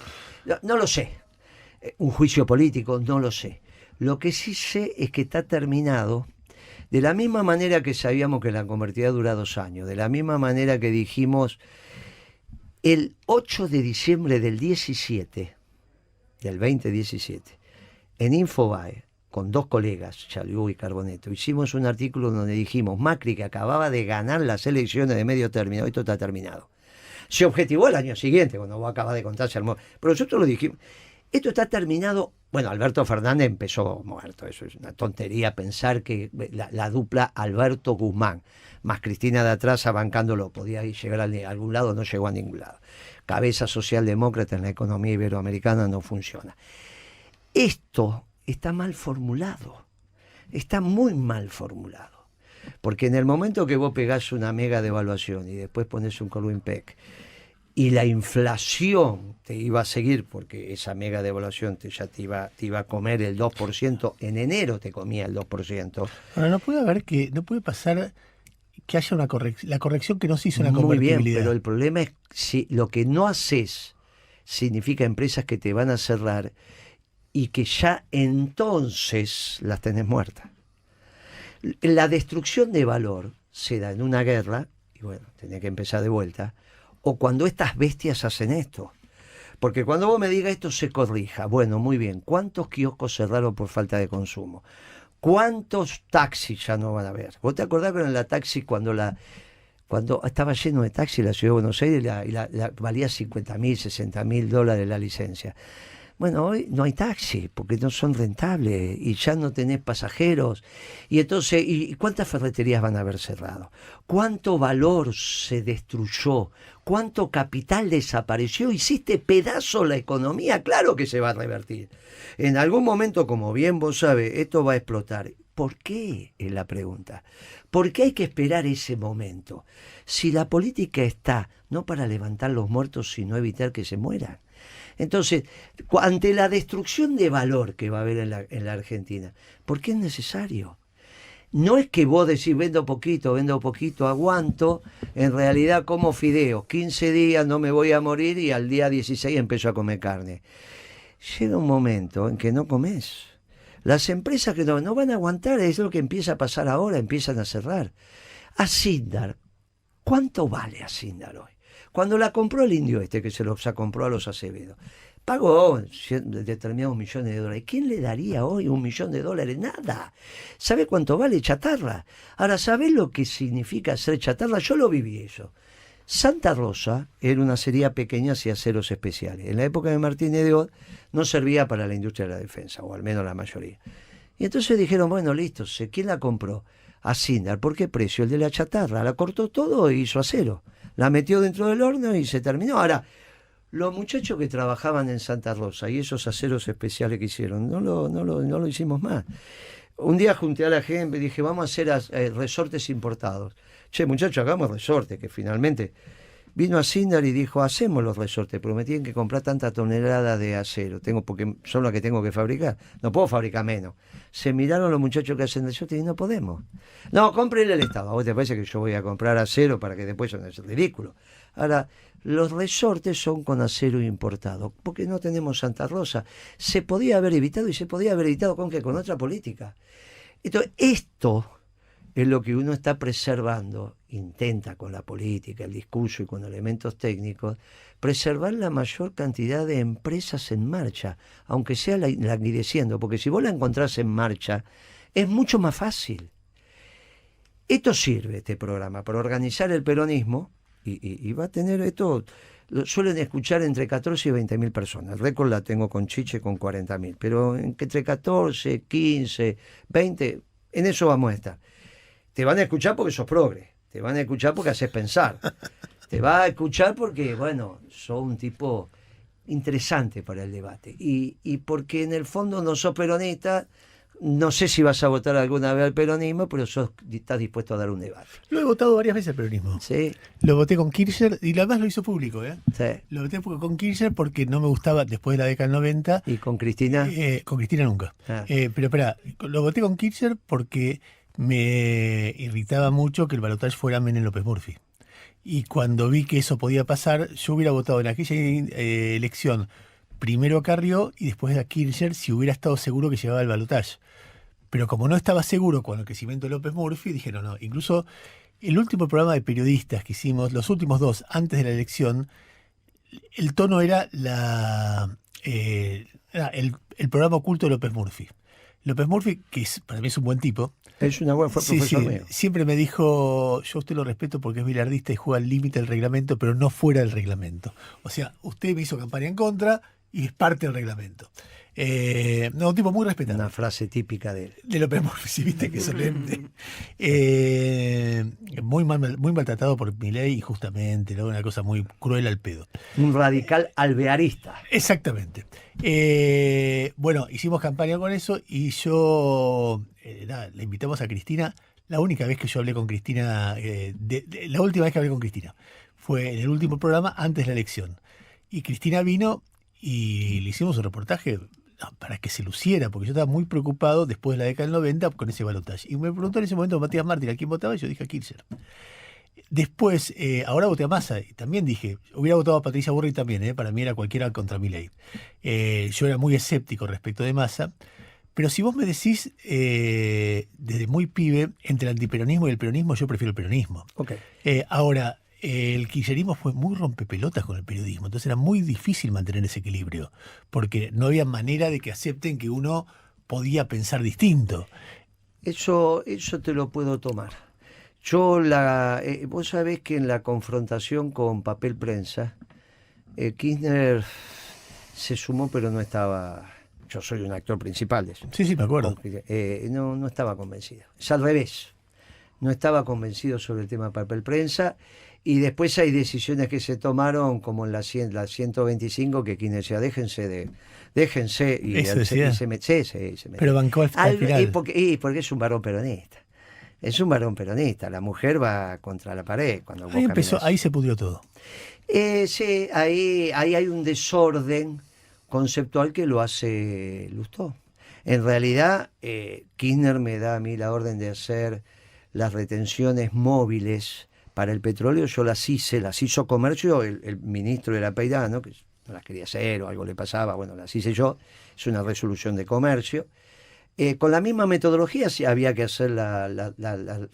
No lo sé. Un juicio político, no lo sé. Lo que sí sé es que está terminado de la misma manera que sabíamos que la convertida dura 2 años, de la misma manera que dijimos el 8 de diciembre del 17, del 2017, en Infobae, con 2 colegas, Chaliú y Carboneto, hicimos un artículo donde dijimos, Macri, que acababa de ganar las elecciones de medio término, esto está terminado. Se objetivó el año siguiente, cuando vos acabas de contarse al pero nosotros lo dijimos, esto está terminado. Bueno, Alberto Fernández empezó muerto, eso es una tontería pensar que la dupla Alberto Guzmán, más Cristina de atrás abancándolo, podía llegar a algún lado, no llegó a ningún lado. Cabeza socialdemócrata en la economía iberoamericana no funciona. Esto está mal formulado, está muy mal formulado, porque en el momento que vos pegás una mega devaluación y después pones un Colwyn Peck y la inflación te iba a seguir, porque esa mega devaluación ya te iba a comer el 2%, en enero te comía el 2%. Ahora, no puede pasar que haya la corrección que no se hizo una Muy bien, convertibilidad. pero el problema es si lo que no haces significa empresas que te van a cerrar y que ya entonces las tenés muertas. La destrucción de valor se da en una guerra, y bueno, tenés que empezar de vuelta, o cuando estas bestias hacen esto. Porque cuando vos me digas esto se corrija, bueno, muy bien, ¿cuántos kioscos cerraron por falta de consumo? ¿Cuántos taxis ya no van a ver? ¿Vos te acordás que en la taxi cuando estaba lleno de taxis la ciudad de Buenos Aires valía $50.000, $60.000 la licencia? Bueno, hoy no hay taxi porque no son rentables y ya no tenés pasajeros. Y entonces, ¿y cuántas ferreterías van a haber cerrado? ¿Cuánto valor se destruyó? ¿Cuánto capital desapareció? Hiciste pedazo la economía, claro que se va a revertir. En algún momento, como bien vos sabés, esto va a explotar. ¿Por qué? Es la pregunta. ¿Por qué hay que esperar ese momento? Si la política está no para levantar los muertos, sino evitar que se mueran. Entonces, ante la destrucción de valor que va a haber en la Argentina, ¿por qué es necesario? No es que vos decís vendo poquito, aguanto, en realidad como fideos, 15 días no me voy a morir y al día 16 empiezo a comer carne. Llega un momento en que no comes. Las empresas que no van a aguantar, es lo que empieza a pasar ahora, empiezan a cerrar. Asindar, ¿cuánto vale Asindar hoy? Cuando la compró el indio que se los compró a los Acevedo, pagó determinados millones de dólares. ¿Quién le daría hoy $1 millón? Nada. ¿Sabe cuánto vale chatarra? Ahora, ¿sabés lo que significa hacer chatarra? Yo lo viví eso. Santa Rosa era una acería pequeña, hacía aceros especiales. En la época de Martínez de Oz no servía para la industria de la defensa, o al menos la mayoría. Y entonces dijeron, bueno, listo, ¿quién la compró? Asindar. ¿Por qué precio? El de la chatarra. La cortó todo e hizo acero. La metió dentro del horno y se terminó. Ahora, los muchachos que trabajaban en Santa Rosa y esos aceros especiales que hicieron, no lo hicimos más. Un día junté a la gente y dije, vamos a hacer resortes importados. Che, muchachos, hagamos resortes, que finalmente vino Asindar y dijo, hacemos los resortes, pero me tienen que comprar tanta tonelada de acero, porque son los que tengo que fabricar, no puedo fabricar menos. Se miraron los muchachos que hacen resortes y no podemos. No, cómprenle el Estado. ¿A vos te parece que yo voy a comprar acero para que después no es ridículo? Ahora, los resortes son con acero importado, porque no tenemos Santa Rosa. Se podía haber evitado, y se podía haber evitado con otra política. Entonces, esto es lo que uno está preservando, intenta con la política, el discurso y con elementos técnicos, preservar la mayor cantidad de empresas en marcha, aunque sea languideciendo, porque si vos la encontrás en marcha, es mucho más fácil. Esto sirve, este programa, para organizar el peronismo, y va a tener esto, lo suelen escuchar entre 14 y 20.000 personas. El récord la tengo con Chiche con 40.000, pero entre 14, 15, 20, en eso vamos a estar. Te van a escuchar porque sos progre, te van a escuchar porque haces pensar, te va a escuchar porque, bueno, sos un tipo interesante para el debate. Y porque en el fondo no sos peronista, no sé si vas a votar alguna vez al peronismo, pero estás dispuesto a dar un debate. Lo he votado varias veces al peronismo. Sí. Lo voté con Kirchner y además lo hizo público. Sí. Lo voté con Kirchner porque no me gustaba después de la década del 90. ¿Y con Cristina? Con Cristina nunca. Ah. Pero espera, lo voté con Kirchner porque me irritaba mucho que el balotaje fuera Menem López Murphy. Y cuando vi que eso podía pasar, yo hubiera votado en aquella elección primero a Carrió y después a Kirchner si hubiera estado seguro que llegaba al balotaje. Pero como no estaba seguro con el crecimiento de López Murphy, dije no. Incluso el último programa de periodistas que hicimos, los últimos dos antes de la elección, el tono era el programa oculto de López Murphy. López Murphy, que para mí es un buen tipo. Es una buena, fue profesor mío. Siempre me dijo, yo a usted lo respeto porque es bilardista y juega al límite del reglamento, pero no fuera del reglamento. O sea, usted me hizo campaña en contra y es parte del reglamento. Un tipo muy respetado. Una frase típica de él. De López Murphy, sí, viste que solemne. Muy maltratado por Milei, injustamente, ¿no? Una cosa muy cruel al pedo. Un radical alvearista. Exactamente. Bueno, hicimos campaña con eso y yo, le invitamos a Cristina. La única vez que yo hablé con Cristina, la última vez que hablé con Cristina, fue en el último programa antes de la elección. Y Cristina vino y le hicimos un reportaje para que se luciera, porque yo estaba muy preocupado después de la década del 90 con ese balotaje. Y me preguntó en ese momento Matías Martín a quién votaba y yo dije a Kirchner. Después, ahora voté a Massa y también dije, hubiera votado a Patricia Burri también, para mí era cualquiera contra Milei. Yo era muy escéptico respecto de Massa, pero si vos me decís desde muy pibe, entre el antiperonismo y el peronismo, yo prefiero el peronismo. Okay. Ahora, el kirchnerismo fue muy rompepelotas con el periodismo, entonces era muy difícil mantener ese equilibrio, porque no había manera de que acepten que uno podía pensar distinto. Eso te lo puedo tomar. Vos sabés que en la confrontación con Papel Prensa, Kirchner se sumó, pero no estaba. Yo soy un actor principal de eso. Sí, me acuerdo. No estaba convencido. Es al revés. No estaba convencido sobre el tema Papel Prensa. Y después hay decisiones que se tomaron, como en la 125, que Kirchner decía, déjense. Y eso decía. se metió. Pero bancó al final. Porque es un varón peronista. Es un varón peronista. La mujer va contra la pared cuando vos caminás. Ahí se pudrió todo. Sí, ahí hay un desorden conceptual que lo hace Lustó. En realidad, Kirchner me da a mí la orden de hacer las retenciones móviles para el petróleo. Yo las hizo Comercio, el ministro era Peirano, que no las quería hacer o algo le pasaba, bueno, las hice yo. Es una resolución de Comercio. Con la misma metodología sí había que hacer las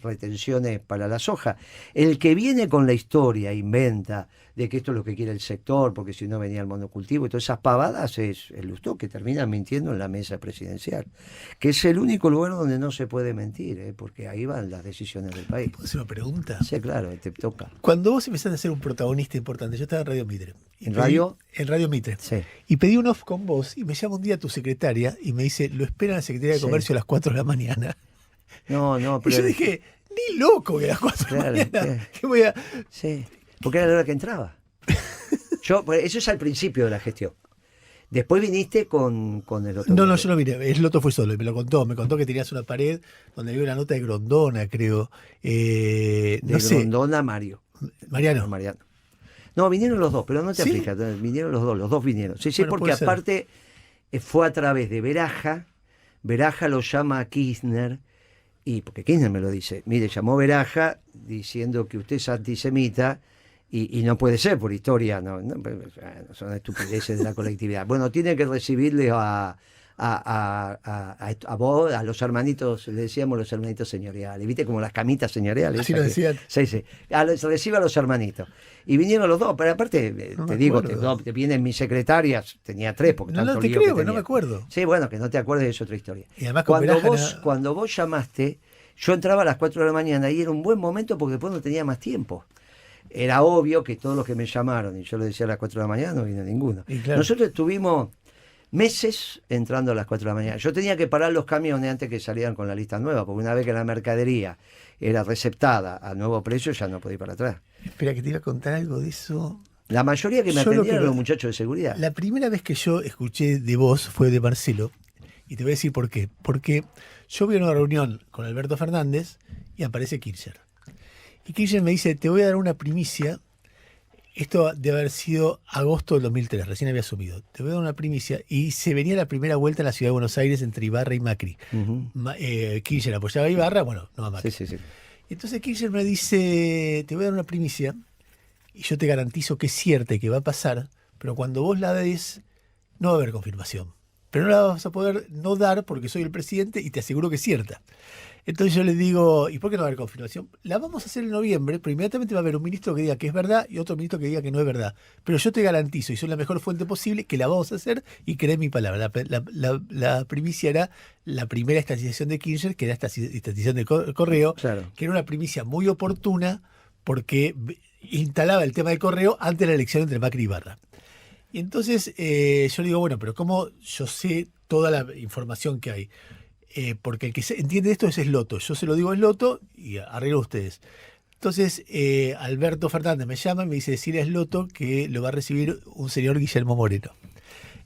retenciones para la soja. El que viene con la historia, inventa de que esto es lo que quiere el sector, porque si no venía el monocultivo y todas esas pavadas, es el Lustó, que termina mintiendo en la mesa presidencial, que es el único lugar donde no se puede mentir, porque ahí van las decisiones del país. ¿Puedo hacer una pregunta? Sí, claro, te toca. Cuando vos empezaste a ser un protagonista importante, yo estaba en Radio Mitre. ¿En radio? En Radio Mitre. Sí. Y pedí un off con vos y me llama un día tu secretaria y me dice, lo espera la Secretaría de Comercio a las 4 de la mañana. No, pero... Y yo dije, ni loco que a las 4 de la mañana. ¿Qué voy a...? Sí, porque era la hora que entraba. Eso es al principio de la gestión. Después viniste con el otro. No, yo no vine. El otro fue solo y me lo contó. Me contó que tenías una pared donde había una nota de Grondona, creo. Grondona, Mario. Mariano. No, vinieron los dos, pero no te ¿Sí? aflijas. Vinieron los dos vinieron. Sí, Bueno, porque aparte fue a través de Beraja. Beraja lo llama a Kirchner, y porque Kirchner me lo dice. Mire, llamó Beraja diciendo que usted es antisemita. Y no puede ser por historia, no son estupideces de la colectividad. Bueno, tiene que recibirle a vos, a los hermanitos, le decíamos los hermanitos señoriales, ¿viste? Como las camitas señoriales. Así lo decían. Sí. Recibe a los hermanitos. Y vinieron los dos, pero aparte, no te digo, acuerdo. vienen mis secretarias, tenía 3, porque No te creo, que no me acuerdo. Sí, bueno, que no te acuerdes es otra historia. Y además cuando vos llamaste, yo entraba a las 4 de la mañana y era un buen momento porque después no tenía más tiempo. Era obvio que todos los que me llamaron, y yo lo decía a las 4 de la mañana, no vino ninguno. Claro. Nosotros estuvimos meses entrando a las 4 de la mañana. Yo tenía que parar los camiones antes que salieran con la lista nueva, porque una vez que la mercadería era receptada a nuevo precio, ya no podía ir para atrás. Espera, que te iba a contar algo de eso. La mayoría que me atendieron eran los muchachos de seguridad. La primera vez que yo escuché de vos fue de Marcelo, y te voy a decir por qué. Porque yo vi una reunión con Alberto Fernández y aparece Kirchner. Y Kirchner me dice, te voy a dar una primicia. Esto debe haber sido agosto del 2003, recién había asumido. Te voy a dar una primicia. Y se venía la primera vuelta en la ciudad de Buenos Aires entre Ibarra y Macri. Kirchner apoyaba a Ibarra, bueno, no a Macri. Sí. Entonces Kirchner me dice, te voy a dar una primicia y yo te garantizo que es cierta y que va a pasar, pero cuando vos la des, no va a haber confirmación. Pero no la vas a poder no dar porque soy el presidente y te aseguro que es cierta. Entonces yo le digo, ¿y por qué no va a haber confirmación? La vamos a hacer en noviembre, pero inmediatamente va a haber un ministro que diga que es verdad y otro ministro que diga que no es verdad. Pero yo te garantizo, y soy la mejor fuente posible, que la vamos a hacer y cree mi palabra. La primicia era la primera estatización de Kirchner, que era esta estatización de Correo, claro, que era una primicia muy oportuna porque instalaba el tema del Correo antes de la elección entre Macri y Ibarra. Y entonces yo le digo, bueno, pero ¿cómo yo sé toda la información que hay? Porque el que entiende esto es Sloto. Yo se lo digo a Sloto y arreglo ustedes. Entonces, Alberto Fernández me llama y me dice, decirle a Sloto que lo va a recibir un señor Guillermo Moreno.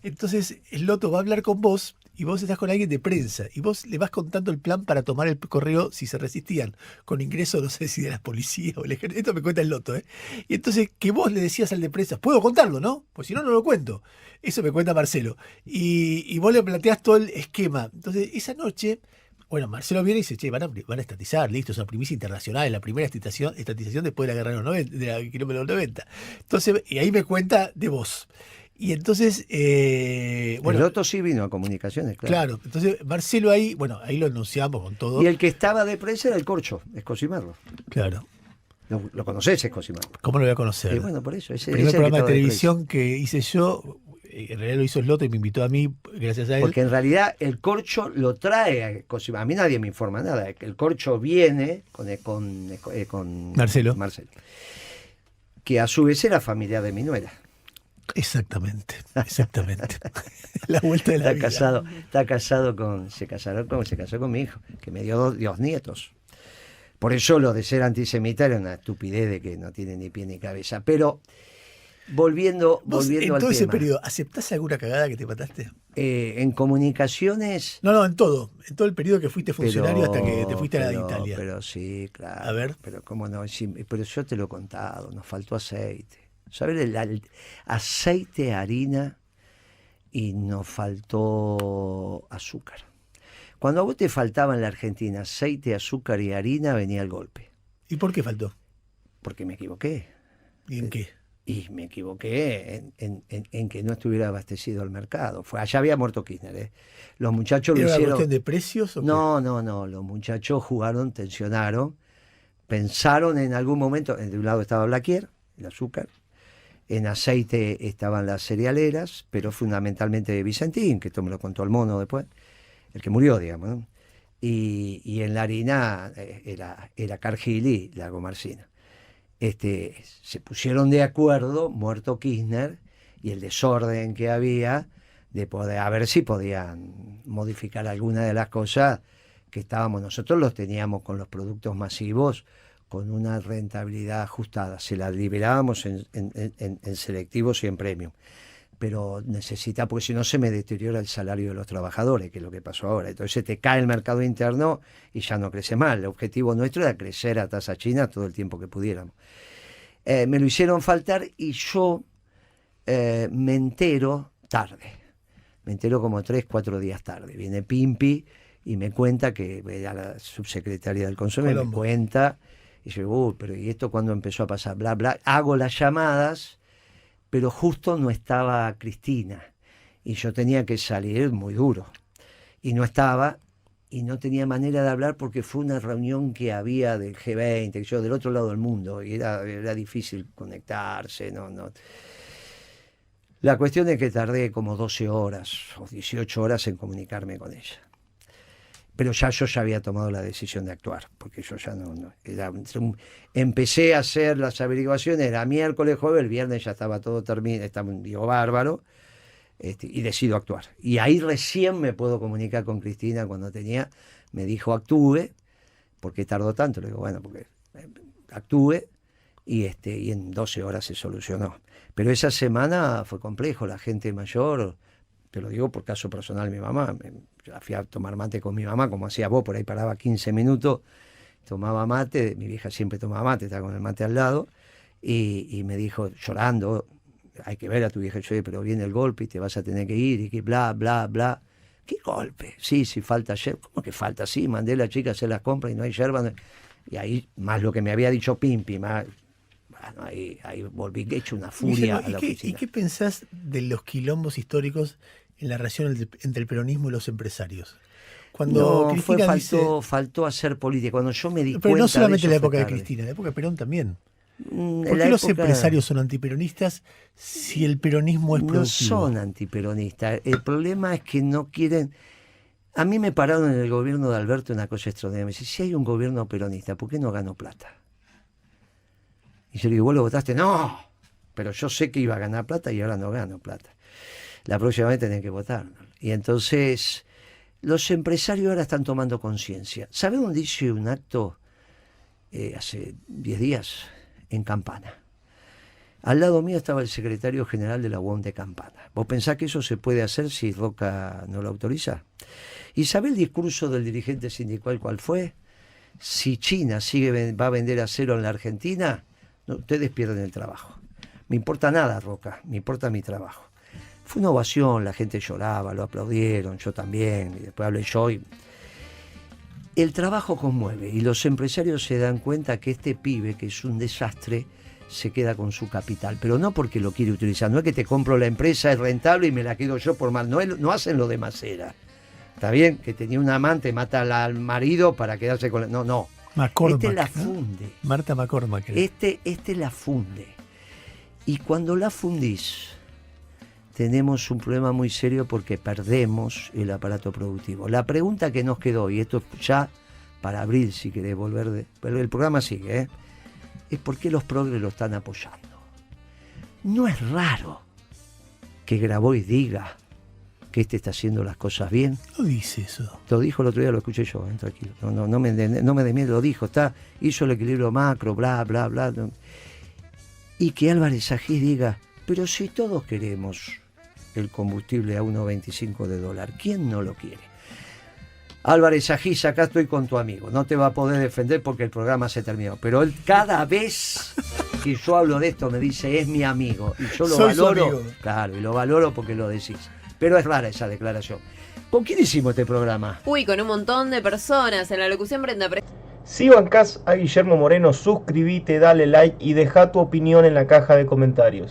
Entonces, Sloto va a hablar con vos y vos estás con alguien de prensa, y vos le vas contando el plan para tomar el correo si se resistían, con ingreso, no sé si de las policías o el ejército, esto me cuenta el Loto, ¿eh? Y entonces, que vos le decías al de prensa, puedo contarlo, ¿no? Pues si no, no lo cuento. Eso me cuenta Marcelo. Y vos le planteás todo el esquema. Entonces, esa noche, bueno, Marcelo viene y dice, che, van a estatizar, listo, es una primicia internacional, la primera estatización después de la guerra de los 90, de la kilómetro de los 90. Entonces, y ahí me cuenta de vos. Y entonces, bueno. El Loto sí vino a comunicaciones, claro. Claro, entonces Marcelo ahí, bueno, ahí lo anunciamos con todo. Y el que estaba de prensa era el Corcho, Escosimarro. Claro. Lo conocés, Escosimarro. ¿Cómo lo voy a conocer? Y bueno, por eso. El primer programa de televisión que hice yo, en realidad lo hizo el Loto y me invitó a mí, gracias a él. Porque en realidad el Corcho lo trae a Escosimarro. A mí nadie me informa nada. El Corcho viene con Marcelo. Que a su vez era familiar de mi nuera. Exactamente. La vuelta de la vida. Se casó con mi hijo, que me dio dos nietos. Por eso lo de ser antisemita era una estupidez de que no tiene ni pie ni cabeza. Pero volviendo al tema. En todo ese periodo, ¿aceptás alguna cagada que te mataste? En comunicaciones. No, en todo el periodo que fuiste funcionario hasta que te fuiste a la de Italia. Pero sí, claro. A ver. Pero cómo no, sí, pero yo te lo he contado, nos faltó aceite. ¿Sabes? El aceite, harina y nos faltó azúcar. Cuando a vos te faltaba en la Argentina aceite, azúcar y harina, venía el golpe. ¿Y por qué faltó? Porque me equivoqué. ¿Y en qué? Y me equivoqué en que no estuviera abastecido el mercado. Allá había muerto Kirchner, ¿eh? Los muchachos lo ¿Era una hicieron. cuestión de precios? ¿O No. Los muchachos jugaron, tensionaron, pensaron en algún momento. De un lado estaba Blaquier, el azúcar. En aceite estaban las cerealeras, pero fundamentalmente de Vicentín, que esto me lo contó el mono después, el que murió, digamos, ¿no? Y en la harina era Cargill y Lago Marcina. Se pusieron de acuerdo, muerto Kirchner, y el desorden que había, de poder, a ver si podían modificar alguna de las cosas que estábamos. Nosotros los teníamos con los productos masivos, con una rentabilidad ajustada. Se la liberábamos en selectivos y en premium. Pero necesita, porque si no se me deteriora el salario de los trabajadores, que es lo que pasó ahora. Entonces te cae el mercado interno y ya no crece más. El objetivo nuestro era crecer a tasa china todo el tiempo que pudiéramos. Me lo hicieron faltar y yo me entero tarde. Me entero como 3-4 días tarde. Viene Pimpi y me cuenta que era la subsecretaria del Consumo, y me cuenta, y yo, pero ¿y esto cuándo empezó a pasar? Bla, bla. Hago las llamadas, pero justo no estaba Cristina y yo tenía que salir muy duro y no estaba y no tenía manera de hablar porque fue una reunión que había del G20, que yo del otro lado del mundo, y era difícil conectarse. No. La cuestión es que tardé como 12 horas o 18 horas en comunicarme con ella. Pero yo ya había tomado la decisión de actuar, porque yo ya empecé a hacer las averiguaciones, era miércoles, jueves, el viernes ya estaba todo terminado, estaba un día bárbaro, y decido actuar. Y ahí recién me puedo comunicar con Cristina cuando me dijo actúe, ¿por qué tardó tanto? Le digo, bueno, porque actúe, y en 12 horas se solucionó. Pero esa semana fue complejo, la gente mayor, te lo digo por caso personal, mi mamá, yo fui a tomar mate con mi mamá, como hacía vos, por ahí paraba 15 minutos, tomaba mate, mi vieja siempre tomaba mate, estaba con el mate al lado, y me dijo, llorando, hay que ver a tu vieja, yo, pero viene el golpe y te vas a tener que ir, y que bla, bla, bla. ¿Qué golpe? Sí, falta yerba. ¿Cómo que falta? Sí, mandé a la chica a hacer las compras y no hay yerba. Y ahí, más lo que me había dicho Pimpi, más... Bueno, ahí volví hecho una furia a la oficina. ¿Y qué pensás de los quilombos históricos en la relación entre el peronismo y los empresarios? Cuando Cristina faltó hacer política. Cuando yo me di cuenta. Pero no solamente en la eso época de Cristina, en la época de Perón también. ¿Por qué los época... empresarios son antiperonistas si el peronismo es productivo? No son antiperonistas. El problema es que no quieren... A mí me pararon en el gobierno de Alberto una cosa extraordinaria. Me dice, si hay un gobierno peronista, ¿por qué no ganó plata? Y yo le digo, ¿vos lo votaste? No, pero yo sé que iba a ganar plata y ahora no gano plata. La próxima vez tenés que votar. Y entonces, los empresarios ahora están tomando conciencia. ¿Sabés dónde hice un acto hace 10 días? En Campana. Al lado mío estaba el secretario general de la UOM de Campana. ¿Vos pensás que eso se puede hacer si Roca no lo autoriza? ¿Y sabe el discurso del dirigente sindical cuál fue? Si China va a vender acero en la Argentina, no, ustedes pierden el trabajo. Me importa nada, Roca, me importa mi trabajo. Fue una ovación, la gente lloraba, lo aplaudieron, yo también, y después hablé yo. El trabajo conmueve y los empresarios se dan cuenta que este pibe, que es un desastre, se queda con su capital, pero no porque lo quiere utilizar, no es que te compro la empresa, es rentable y me la quedo yo por mal, no hacen lo de Macera. ¿Está bien? Que tenía un amante, mata al marido para quedarse con la... No. McCormack, este la ¿no? funde. Marta McCormack. Este la funde. Y cuando la fundís, tenemos un problema muy serio porque perdemos el aparato productivo. La pregunta que nos quedó, y esto ya para abril, si querés volver, pero el programa sigue, es por qué los progres lo están apoyando. No es raro que Grabois diga que este está haciendo las cosas bien. No dice eso. Lo dijo el otro día, lo escuché yo, tranquilo. No me des miedo, lo dijo. Hizo el equilibrio macro, bla, bla, bla. Y que Álvarez Sagís diga, pero si todos queremos el combustible a 1.25 de dólar, ¿quién no lo quiere? Álvarez Sagís, acá estoy con tu amigo. No te va a poder defender porque el programa se terminó. Pero él cada vez que yo hablo de esto me dice, es mi amigo. Y yo lo valoro. Claro, y lo valoro porque lo decís. Pero es rara esa declaración. ¿Con quién hicimos este programa? Uy, con un montón de personas. En la locución, Brenda. Si bancás a Guillermo Moreno, suscribite, dale like y deja tu opinión en la caja de comentarios.